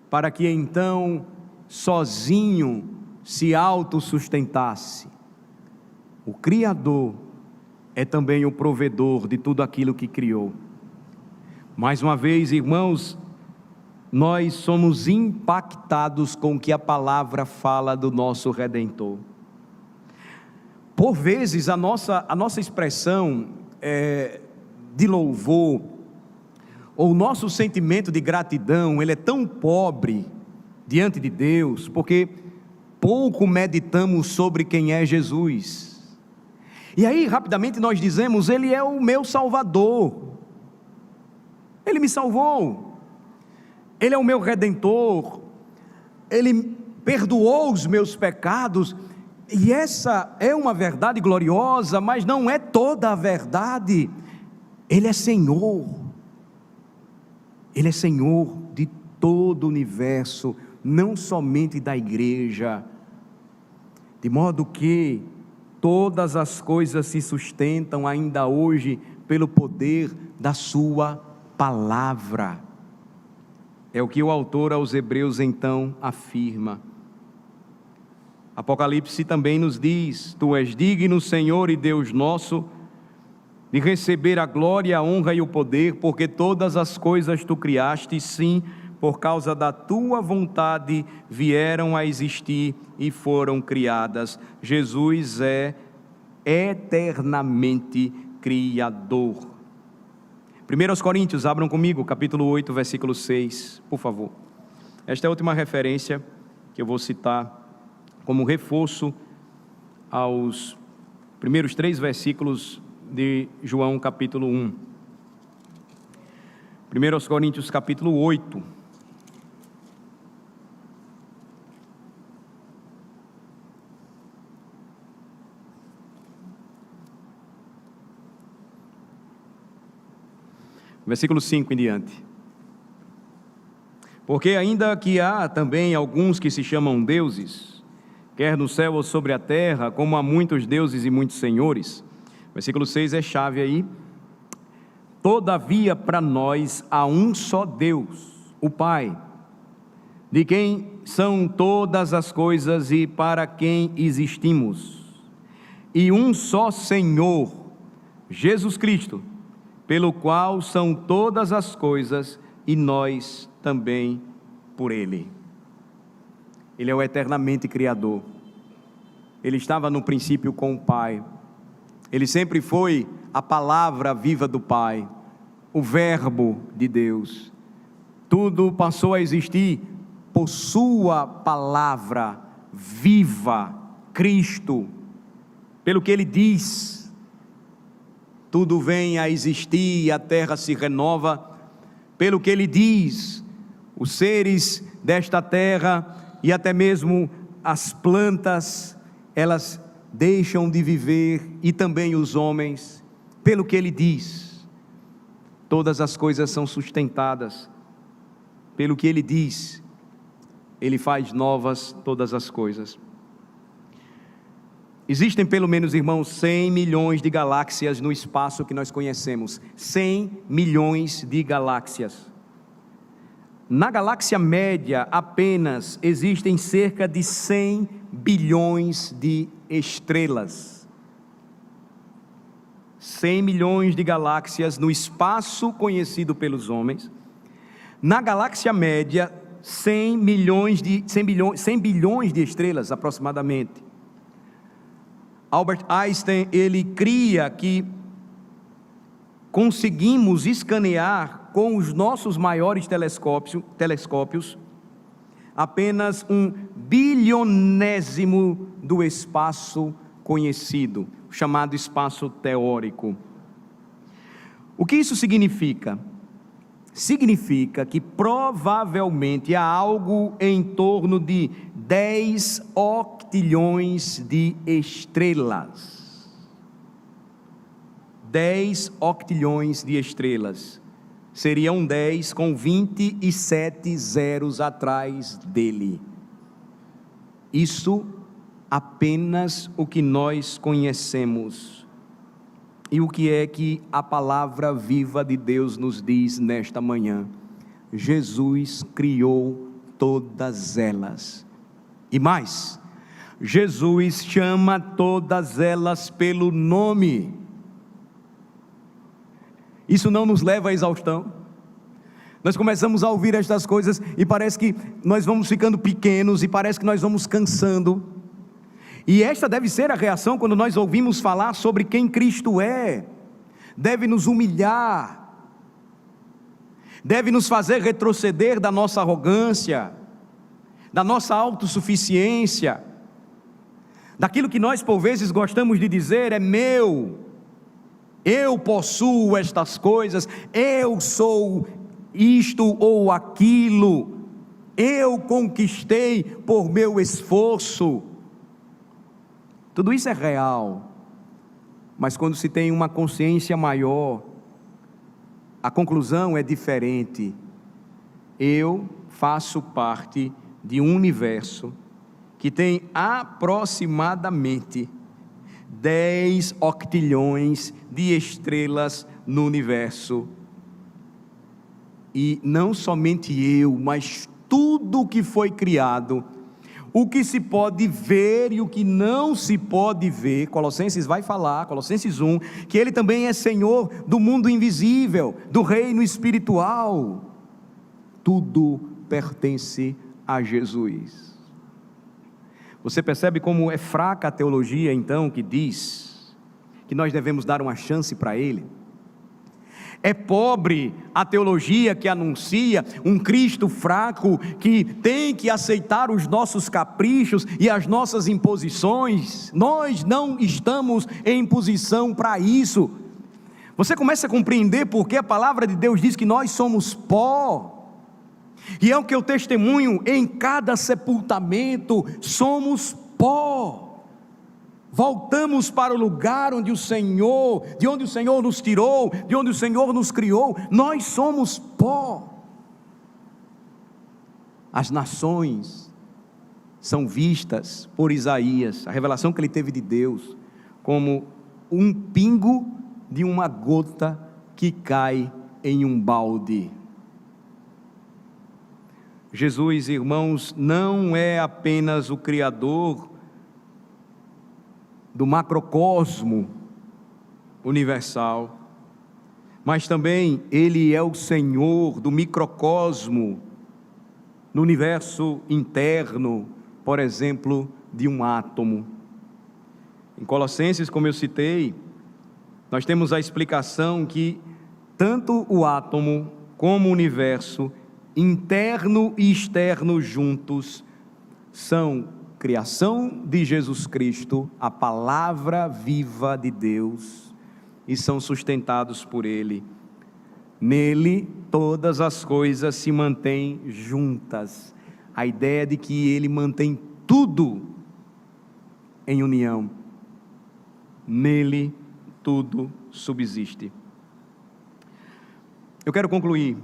para que então sozinho se autossustentasse. O Criador é também o provedor de tudo aquilo que criou. Mais uma vez, irmãos, nós somos impactados com o que a palavra fala do nosso Redentor. Por vezes a nossa expressão de louvor, ou o nosso sentimento de gratidão, ele é tão pobre diante de Deus, porque pouco meditamos sobre quem é Jesus. E aí rapidamente nós dizemos: Ele é o meu Salvador, Ele me salvou, Ele é o meu Redentor, Ele perdoou os meus pecados. E essa é uma verdade gloriosa, mas não é toda a verdade. Ele é Senhor. Ele é Senhor de todo o universo, não somente da igreja, de modo que todas as coisas se sustentam ainda hoje pelo poder da sua palavra. É o que o autor aos Hebreus então afirma. Apocalipse também nos diz: Tu és digno, Senhor e Deus nosso, de receber a glória, a honra e o poder, porque todas as coisas tu criaste, sim, por causa da tua vontade vieram a existir e foram criadas. Jesus é eternamente Criador. 1 Coríntios, abram comigo, capítulo 8, versículo 6, por favor. Esta é a última referência que eu vou citar como reforço aos primeiros 3 versículos de João capítulo 1. 1 Coríntios capítulo 8. Versículo 5 em diante. Porque ainda que há também alguns que se chamam deuses, quer no céu ou sobre a terra, como há muitos deuses e muitos senhores. Versículo 6 é chave aí. Todavia para nós há um só Deus, o Pai, de quem são todas as coisas e para quem existimos, e um só Senhor, Jesus Cristo, pelo qual são todas as coisas e nós também por Ele. Ele é o eternamente Criador. Ele estava no princípio com o Pai. Ele sempre foi a palavra viva do Pai, o Verbo de Deus. Tudo passou a existir por sua palavra viva, Cristo. Pelo que Ele diz, tudo vem a existir e a terra se renova. Pelo que Ele diz, os seres desta terra e até mesmo as plantas, elas deixam de viver, e também os homens. Pelo que Ele diz, todas as coisas são sustentadas. Pelo que Ele diz, Ele faz novas todas as coisas. Existem pelo menos, irmãos, 100 milhões de galáxias no espaço que nós conhecemos. 100 milhões de galáxias. Na galáxia média apenas existem cerca de 100 bilhões de estrelas. 100 milhões de galáxias no espaço conhecido pelos homens. Na galáxia média, 100 bilhões de estrelas aproximadamente. Albert Einstein, ele cria que conseguimos escanear com os nossos maiores telescópios apenas 1/bilionésimo do espaço conhecido, chamado espaço teórico. O que isso significa? Significa que provavelmente há algo em torno de 10 octilhões de estrelas. 10 octilhões de estrelas. Seriam 10 com 27 zeros atrás dele. Isso apenas o que nós conhecemos. E o que é que a palavra viva de Deus nos diz nesta manhã? Jesus criou todas elas. E mais, Jesus chama todas elas pelo nome. Isso não nos leva à exaustão? Nós começamos a ouvir estas coisas e parece que nós vamos ficando pequenos e parece que nós vamos cansando. E esta deve ser a reação quando nós ouvimos falar sobre quem Cristo é. Deve nos humilhar, deve nos fazer retroceder da nossa arrogância, da nossa autossuficiência, daquilo que nós por vezes gostamos de dizer é meu, eu possuo estas coisas, eu sou isto ou aquilo, eu conquistei por meu esforço. Tudo isso é real, mas quando se tem uma consciência maior, a conclusão é diferente. Eu faço parte de um universo que tem aproximadamente 10 octilhões de estrelas no universo. E não somente eu, mas tudo que foi criado, o que se pode ver e o que não se pode ver. Colossenses vai falar, Colossenses 1, que Ele também é Senhor do mundo invisível, do reino espiritual. Tudo pertence a Jesus. Você percebe como é fraca a teologia então que diz que nós devemos dar uma chance para Ele? É pobre a teologia que anuncia um Cristo fraco, que tem que aceitar os nossos caprichos e as nossas imposições. Nós não estamos em posição para isso. Você começa a compreender porque a palavra de Deus diz que nós somos pó. E é o que eu testemunho em cada sepultamento, somos pó. Voltamos para o lugar de onde o Senhor nos tirou, de onde o Senhor nos criou. Nós somos pó. As nações são vistas por Isaías, a revelação que ele teve de Deus, como um pingo de uma gota que cai em um balde. Jesus, irmãos, não é apenas o Criador do macrocosmo universal, mas também Ele é o Senhor do microcosmo, no universo interno, por exemplo, de um átomo. Em Colossenses, como eu citei, nós temos a explicação que tanto o átomo como o universo, interno e externo juntos, são criação de Jesus Cristo, a palavra viva de Deus, e são sustentados por Ele. Nele todas as coisas se mantêm juntas. A ideia de que Ele mantém tudo em união. Nele tudo subsiste. Eu quero concluir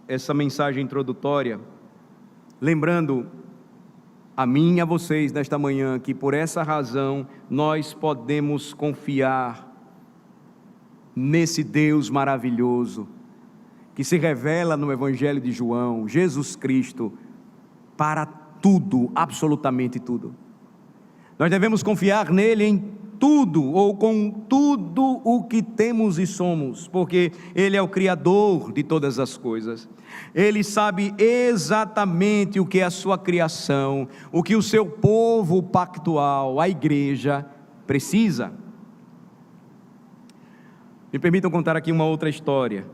essa mensagem introdutória lembrando a mim e a vocês nesta manhã que por essa razão nós podemos confiar nesse Deus maravilhoso que se revela no Evangelho de João, Jesus Cristo, para tudo, absolutamente tudo. Nós devemos confiar nele em tudo, ou com tudo o que temos e somos, porque ele é o Criador de todas as coisas. Ele sabe exatamente o que é a sua criação, o que o seu povo pactual, a igreja, precisa. Me permitam contar aqui uma outra história.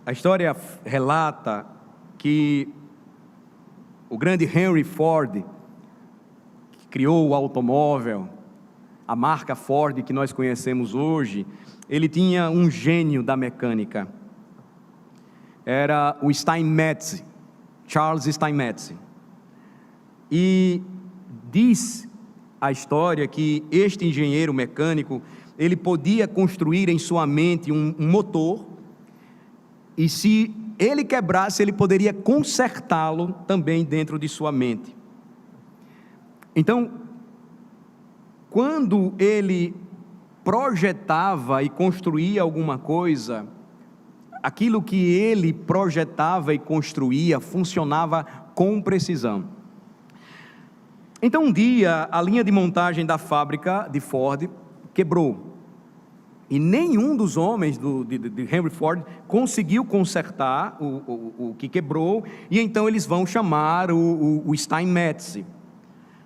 A história relata que o grande Henry Ford, que criou o automóvel, a marca Ford que nós conhecemos hoje, ele tinha um gênio da mecânica. Era o Steinmetz, Charles Steinmetz. E diz a história que este engenheiro mecânico, ele podia construir em sua mente um motor, e se ele quebrasse, ele poderia consertá-lo também dentro de sua mente. Então, quando ele projetava e construía alguma coisa, aquilo que ele projetava e construía funcionava com precisão. Então um dia a linha de montagem da fábrica de Ford quebrou, e nenhum dos homens de Henry Ford conseguiu consertar o que quebrou, e então eles vão chamar o Steinmetz.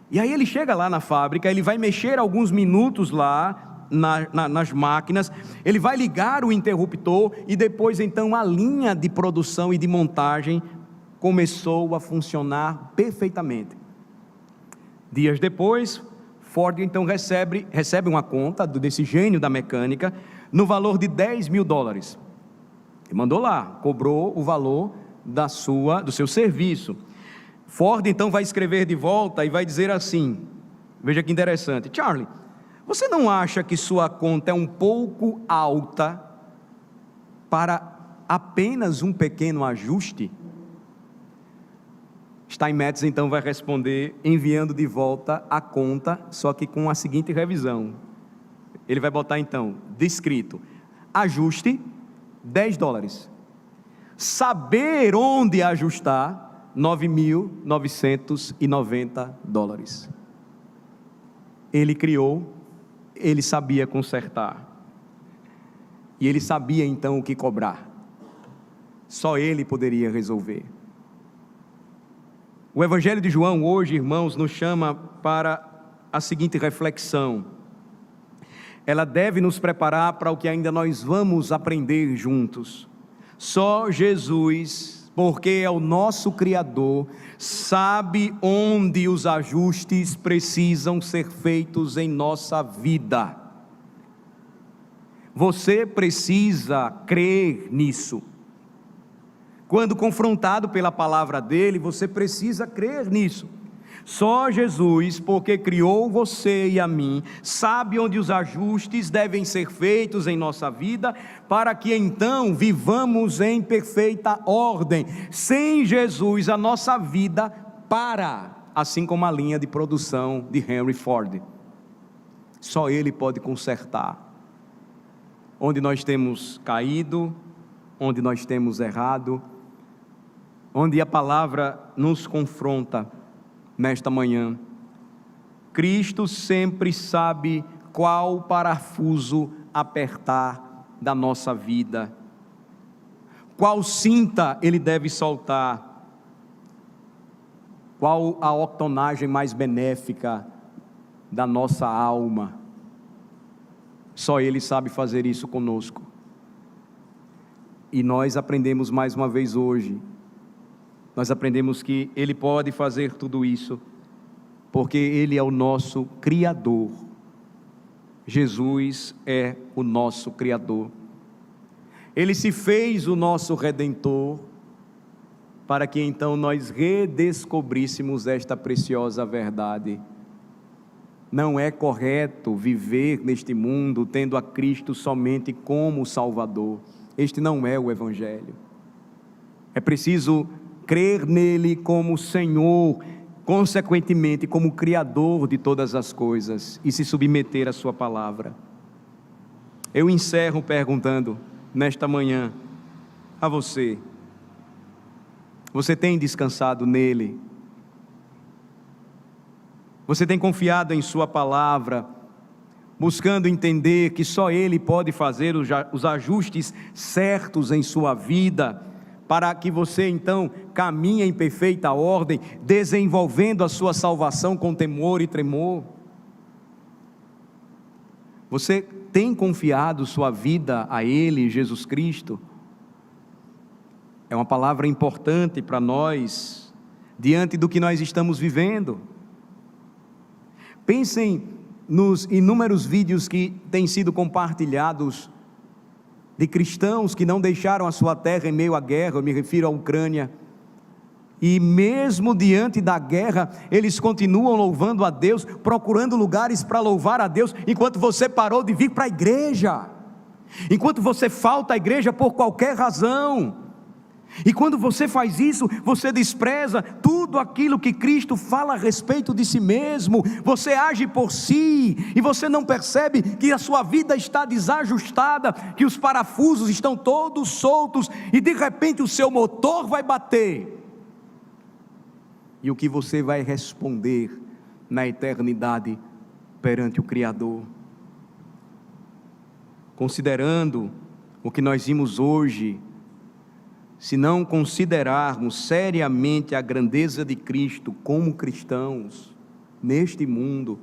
E aí ele chega lá na fábrica, ele vai mexer alguns minutos lá nas máquinas, ele vai ligar o interruptor, e depois então a linha de produção e de montagem começou a funcionar perfeitamente. Dias depois, Ford então recebe uma conta desse gênio da mecânica, no valor de $10 mil. Ele mandou lá, cobrou o valor do seu serviço. Ford então vai escrever de volta e vai dizer assim, veja que interessante: Charlie, você não acha que sua conta é um pouco alta para apenas um pequeno ajuste? Steinmetz então vai responder, enviando de volta a conta, só que com a seguinte revisão. Ele vai botar então, descrito: ajuste $10. Saber onde ajustar, $9.990. Ele criou, ele sabia consertar, e ele sabia então o que cobrar. Só ele poderia resolver. O Evangelho de João hoje, irmãos, nos chama para a seguinte reflexão. Ela deve nos preparar para o que ainda nós vamos aprender juntos. Só Jesus, porque é o nosso Criador, sabe onde os ajustes precisam ser feitos em nossa vida. Você precisa crer nisso. Quando confrontado pela palavra dele, você precisa crer nisso. Só Jesus, porque criou você e a mim, sabe onde os ajustes devem ser feitos em nossa vida, para que então vivamos em perfeita ordem. Sem Jesus, a nossa vida para, assim como a linha de produção de Henry Ford. Só ele pode consertar onde nós temos caído, onde nós temos errado, onde a palavra nos confronta nesta manhã. Cristo sempre sabe qual parafuso apertar da nossa vida, qual cinta ele deve soltar, qual a octanagem mais benéfica da nossa alma. Só ele sabe fazer isso conosco. E nós aprendemos mais uma vez hoje, nós aprendemos que ele pode fazer tudo isso, porque ele é o nosso Criador. Jesus é o nosso Criador. Ele se fez o nosso Redentor, para que então nós redescobríssemos esta preciosa verdade. Não é correto viver neste mundo tendo a Cristo somente como Salvador. Este não é o Evangelho. É preciso crer nele como Senhor, consequentemente, como Criador de todas as coisas, e se submeter à sua palavra. Eu encerro perguntando, nesta manhã, a você: você tem descansado nele? Você tem confiado em sua palavra, buscando entender que só ele pode fazer os ajustes certos em sua vida, para que você então caminhe em perfeita ordem, desenvolvendo a sua salvação com temor e tremor? Você tem confiado sua vida a Ele, Jesus Cristo? É uma palavra importante para nós, diante do que nós estamos vivendo. Pensem nos inúmeros vídeos que têm sido compartilhados de cristãos que não deixaram a sua terra em meio à guerra. Eu me refiro à Ucrânia, e mesmo diante da guerra, eles continuam louvando a Deus, procurando lugares para louvar a Deus, enquanto você parou de vir para a igreja, enquanto você falta à igreja por qualquer razão. E quando você faz isso, você despreza tudo aquilo que Cristo fala a respeito de si mesmo. Você age por si, e você não percebe que a sua vida está desajustada, que os parafusos estão todos soltos, e de repente o seu motor vai bater. E o que você vai responder na eternidade perante o Criador? Considerando o que nós vimos hoje, se não considerarmos seriamente a grandeza de Cristo como cristãos neste mundo,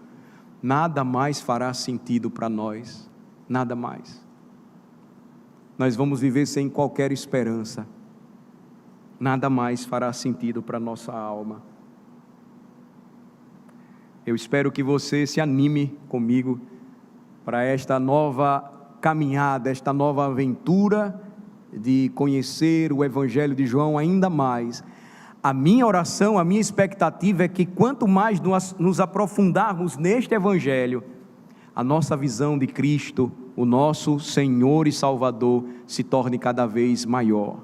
nada mais fará sentido para nós, nada mais. Nós vamos viver sem qualquer esperança, nada mais fará sentido para a nossa alma. Eu espero que você se anime comigo para esta nova caminhada, esta nova aventura de conhecer o Evangelho de João ainda mais. A minha oração, a minha expectativa é que quanto mais nos aprofundarmos neste Evangelho, a nossa visão de Cristo, o nosso Senhor e Salvador, se torne cada vez maior,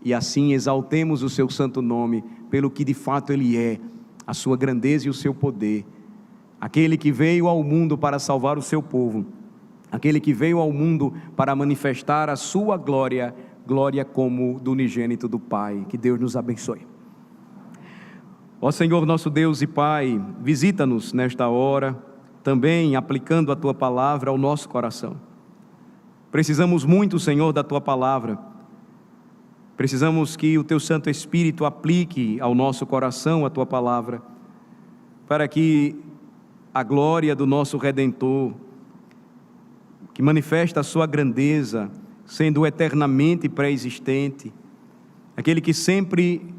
e assim exaltemos o seu santo nome pelo que de fato Ele é, a sua grandeza e o seu poder, aquele que veio ao mundo para salvar o seu povo, aquele que veio ao mundo para manifestar a sua glória, glória como do unigênito do Pai. Que Deus nos abençoe. Ó Senhor nosso Deus e Pai, visita-nos nesta hora, também aplicando a Tua palavra ao nosso coração. Precisamos muito, Senhor, da Tua palavra. Precisamos que o Teu Santo Espírito aplique ao nosso coração a Tua palavra, para que a glória do nosso Redentor, que manifesta a sua grandeza, sendo eternamente pré-existente, aquele que sempre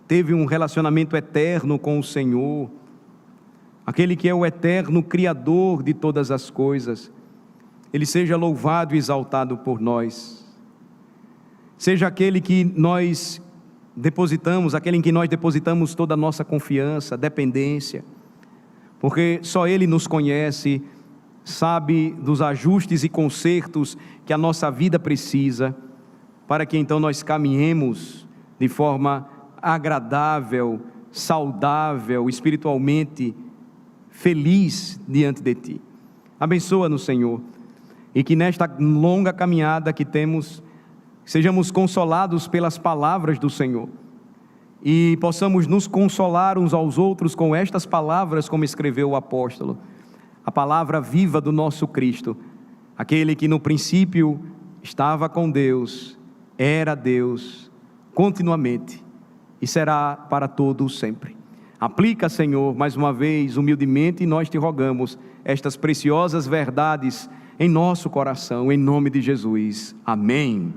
teve um relacionamento eterno com o Senhor, aquele que é o eterno Criador de todas as coisas, Ele seja louvado e exaltado por nós. Seja aquele que nós depositamos, aquele em que nós depositamos toda a nossa confiança, dependência, porque só Ele nos conhece, sabe dos ajustes e consertos que a nossa vida precisa, para que então nós caminhemos de forma agradável, saudável, espiritualmente feliz diante de Ti. Abençoa-nos, Senhor, e que nesta longa caminhada que temos, sejamos consolados pelas palavras do Senhor, e possamos nos consolar uns aos outros com estas palavras, como escreveu o apóstolo, a palavra viva do nosso Cristo, aquele que no princípio estava com Deus, era Deus, continuamente, e será para todos sempre. Aplica, Senhor, mais uma vez, humildemente, nós te rogamos, estas preciosas verdades em nosso coração, em nome de Jesus. Amém.